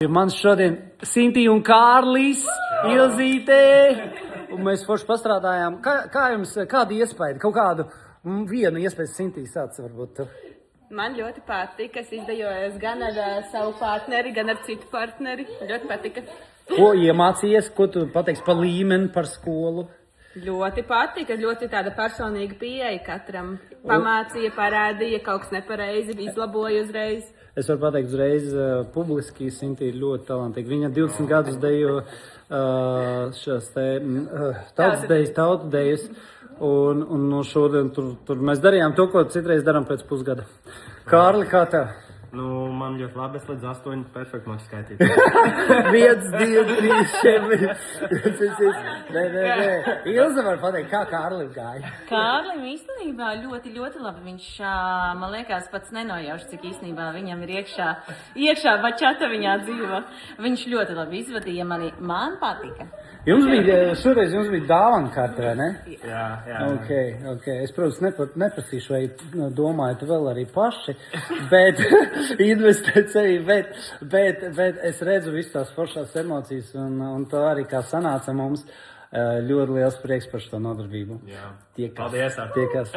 Man šodien Sintī un Kārlis, Ilzīte, un mēs forši pastrādājām. Kā jums, kāda iespēja, kaut kādu vienu iespēju Sintī sāc varbūt tu? Man ļoti patika, es izdejojos gan ar savu partneri, gan ar citu partneri. Ļoti patika. Ko iemācījies, ko tu pateiksi par līmeni, par skolu? Ļoti patika, ļoti tāda personīga pieeja katram. Pamācīja, parādīja, kaut kas nepareizi, izlaboja uzreiz. Es varu pateikt uzreiz publiski, Sintī ir ļoti talantīga. Viņa 20 gadus dejo šās te tautas dejas, un no šodien tur mēs darījām to, ko citreiz darām pēc pusgada. Kārli, kā tev? Nu, man ļoti labi, es līdz 8 perfekti māku skaitīt. 1, 2, 3, 4. Nē. Ilze var pateikt, kā Kārlim gāja. Kārlim īstenībā ļoti labi. Viņš, man liekas, pats nenojauš, cik īstenībā viņam ir iekšā bačata viņā dzīvo. Viņš ļoti labi izvadīja mani. Man patika. Šoreiz jums bija dāvana karte, vai ne? Jā. Okay. Es, protams, neprasīšu, vai domājat vēl arī paši, bet investēt sevī, bet es redzu visu tās foršās emocijas, un tā arī kā sanāca mums ļoti liels prieks par šo nodarbību. Jā. Tiekas. Paldies! Tiekas.